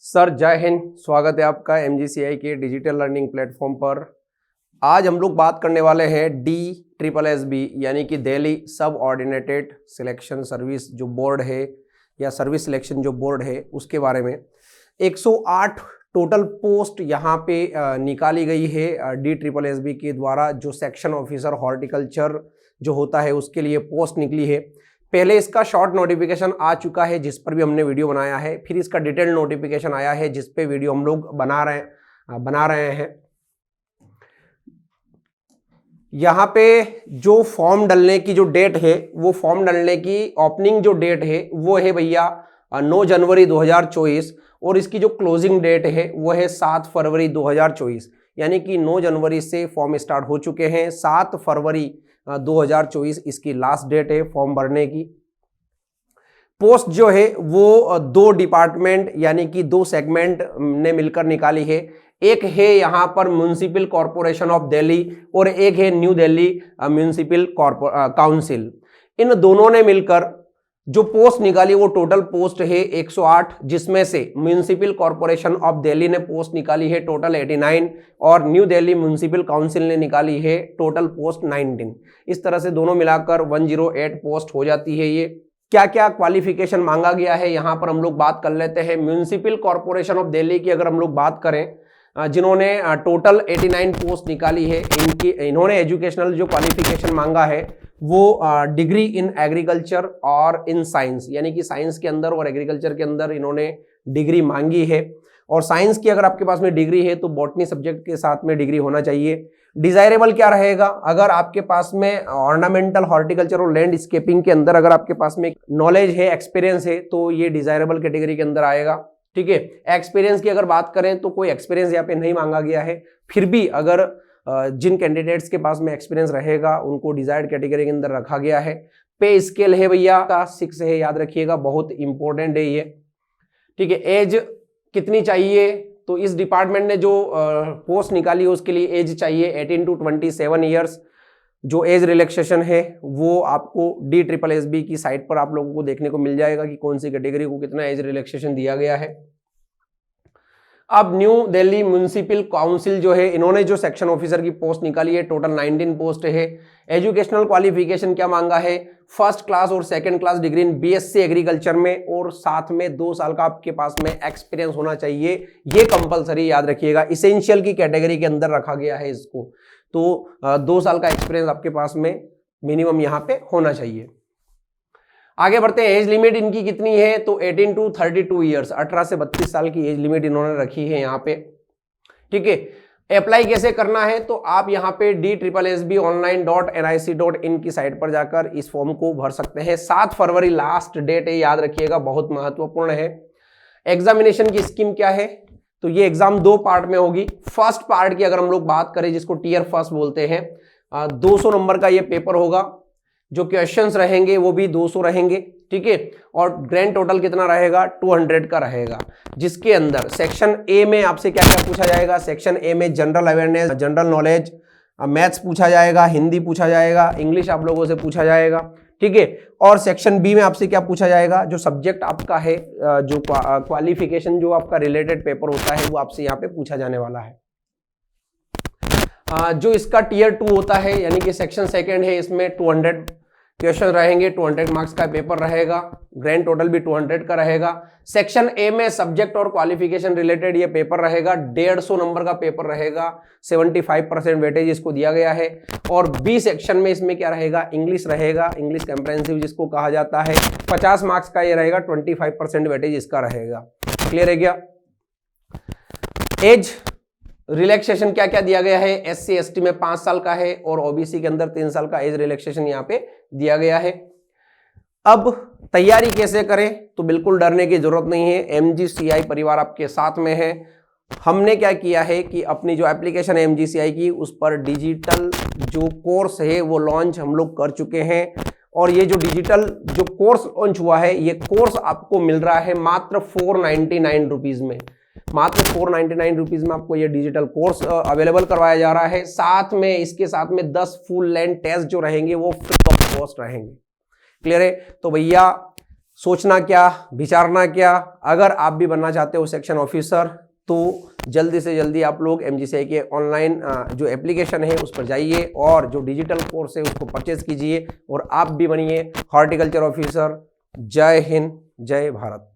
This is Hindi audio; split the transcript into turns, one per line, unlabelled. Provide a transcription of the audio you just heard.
सर जय हिंद, स्वागत है आपका MGCI के डिजिटल लर्निंग प्लेटफॉर्म पर। आज हम लोग बात करने वाले हैं DSSB यानी कि दिल्ली सब ऑर्डिनेटेड सिलेक्शन सर्विस जो बोर्ड है या सर्विस सिलेक्शन जो बोर्ड है उसके बारे में। 108 टोटल पोस्ट यहाँ पे निकाली गई है DSSB के द्वारा, जो सेक्शन ऑफिसर हॉर्टिकल्चर जो होता है उसके लिए पोस्ट निकली है। पहले इसका शॉर्ट नोटिफिकेशन आ चुका है जिस पर भी हमने वीडियो बनाया है, फिर इसका डिटेल नोटिफिकेशन आया है जिस पे वीडियो हम लोग बना रहे हैं। यहाँ पे जो फॉर्म डालने की जो डेट है, वो फॉर्म डालने की ओपनिंग जो डेट है वो है भैया 9 जनवरी 2024 और इसकी जो क्लोजिंग डेट है वो है 7 फरवरी 2024। यानी कि 9 जनवरी से फॉर्म स्टार्ट हो चुके हैं, 7 फरवरी 2024 इसकी लास्ट डेट है फॉर्म भरने की। पोस्ट जो है वो 2 डिपार्टमेंट यानी कि 2 सेगमेंट ने मिलकर निकाली है। एक है यहाँ पर म्युनिसिपल कॉरपोरेशन ऑफ दिल्ली और एक है न्यू दिल्ली म्युनिसिपल काउंसिल। इन दोनों ने मिलकर जो पोस्ट निकाली वो टोटल पोस्ट है 108, जिसमें से म्युनिसिपल कॉरपोरेशन ऑफ दिल्ली ने पोस्ट निकाली है टोटल 89 और न्यू दिल्ली म्युनिसिपल काउंसिल ने निकाली है टोटल पोस्ट 19। इस तरह से दोनों मिलाकर 108 पोस्ट हो जाती है। ये क्या क्या क्वालिफिकेशन मांगा गया है यहाँ पर हम लोग बात कर लेते हैं। म्युनिसिपल कॉरपोरेशन ऑफ दिल्ली की अगर हम लोग बात करें, जिन्होंने टोटल 89 पोस्ट निकाली है, इन्होंने एजुकेशनल जो क्वालिफिकेशन मांगा है वो डिग्री इन एग्रीकल्चर और इन साइंस, यानी कि साइंस के अंदर और एग्रीकल्चर के अंदर इन्होंने डिग्री मांगी है। और साइंस की अगर आपके पास में डिग्री है तो बॉटनी सब्जेक्ट के साथ में डिग्री होना चाहिए। डिजायरेबल क्या रहेगा, अगर आपके पास में ऑर्नामेंटल हॉर्टिकल्चर और लैंडस्केपिंग के अंदर अगर आपके पास में नॉलेज है, एक्सपीरियंस है, तो ये डिजायरेबल कैटेगरी के अंदर आएगा। ठीक है, एक्सपीरियंस की अगर बात करें तो कोई एक्सपीरियंस यहाँ पे नहीं मांगा गया है। फिर भी अगर जिन कैंडिडेट्स के पास में एक्सपीरियंस रहेगा उनको डिजायर्ड कैटेगरी के अंदर रखा गया है। पे स्केल है भैया का 6 है, याद रखिएगा, बहुत इंपॉर्टेंट है ये। ठीक है, एज कितनी चाहिए, तो इस डिपार्टमेंट ने जो पोस्ट निकाली है उसके लिए एज चाहिए 18 to 27 ईयर्स। जो एज रिलैक्सेशन है वो आपको DSSB की साइट पर आप लोगों को देखने को मिल जाएगा कि कौन सी कैटेगरी को कितना एज रिलैक्सेशन दिया गया है। अब न्यू दिल्ली म्युनिसिपल काउंसिल जो है, इन्होंने जो सेक्शन ऑफिसर की पोस्ट निकाली है टोटल 19 पोस्ट है। एजुकेशनल क्वालिफिकेशन क्या मांगा है, फर्स्ट क्लास और second class degree in BSc agriculture में और साथ में 2 साल का आपके पास में एक्सपीरियंस होना चाहिए। ये कंपलसरी याद रखिएगा, इसेंशियल की कैटेगरी के अंदर रखा गया है इसको। तो 2 साल का एक्सपीरियंस आपके पास में मिनिमम यहाँ पे होना चाहिए। आगे बढ़ते हैं, एज लिमिट इनकी कितनी है, तो 18 to 32 ईयर्स, 18 से 32 साल की एज लिमिट इन्होंने रखी है यहाँ पे। ठीक है, अप्लाई कैसे करना है, तो आप यहाँ पे DSSBonline.nic.in की साइट पर जाकर इस फॉर्म को भर सकते हैं। 7 फरवरी लास्ट डेट है, याद रखिएगा, बहुत महत्वपूर्ण है। एग्जामिनेशन की स्कीम क्या है, तो ये एग्जाम 2 पार्ट में होगी। फर्स्ट पार्ट की अगर हम लोग बात करें, जिसको टीयर फर्स्ट बोलते हैं, 200 नंबर का ये पेपर होगा। जो क्वेश्चंस रहेंगे वो भी 200 रहेंगे। ठीक है, और ग्रैंड टोटल कितना रहेगा, 200 का रहेगा, जिसके अंदर सेक्शन ए में आपसे क्या क्या पूछा जाएगा। सेक्शन ए में general awareness, general knowledge, maths पूछा जाएगा, हिंदी पूछा जाएगा, इंग्लिश आप लोगों से पूछा जाएगा। ठीक है, और सेक्शन बी में आपसे क्या पूछा जाएगा, जो सब्जेक्ट आपका है, जो क्वालिफिकेशन जो आपका रिलेटेड पेपर होता है वो आपसे यहाँ पे पूछा जाने वाला है। जो इसका टीयर 2 होता है, यानी कि सेक्शन सेकंड है, इसमें 200 क्वेश्चन रहेंगे, 200 मार्क्स का पेपर रहेगा, ग्रैंड टोटल भी 200 का रहेगा। सेक्शन ए में सब्जेक्ट और क्वालिफिकेशन रिलेटेड ये पेपर रहेगा, 150 नंबर का पेपर रहेगा, 75% वेटेज इसको दिया गया है। और बी सेक्शन में इसमें क्या रहेगा, इंग्लिश रहेगा, इंग्लिश कंप्रेहेंसिव जिसको कहा जाता है, 50 मार्क्स का ये रहेगा, 25% वेटेज इसका रहेगा। क्लियर है क्या। एज रिलैक्सेशन क्या क्या दिया गया है, SC ST में 5 साल का है और OBC के अंदर 3 साल का एज रिलैक्सेशन यहाँ पे दिया गया है। अब तैयारी कैसे करें, तो बिल्कुल डरने की जरूरत नहीं है, MGCI परिवार आपके साथ में है। हमने क्या किया है कि अपनी जो एप्लीकेशन है MGCI की, उस पर डिजिटल जो कोर्स है वो लॉन्च हम लोग कर चुके हैं। और ये जो डिजिटल जो कोर्स लॉन्च हुआ है, ये कोर्स आपको मिल रहा है मात्र 499 रुपीज में। मात्र 499 रुपीज में आपको ये डिजिटल कोर्स अवेलेबल करवाया जा रहा है। साथ में इसके साथ में 10 फुल लेंथ टेस्ट जो रहेंगे वो फ्री ऑफ कॉस्ट रहेंगे। क्लियर है। तो भैया सोचना क्या, विचारना क्या। अगर आप भी बनना चाहते हो सेक्शन ऑफिसर तो जल्दी से जल्दी आप लोग MGCI के ऑनलाइन जो एप्लीकेशन है उस पर जाइए और जो डिजिटल कोर्स है उसको परचेज कीजिए और आप भी बनिए हॉर्टिकल्चर ऑफिसर। जय हिंद, जय भारत।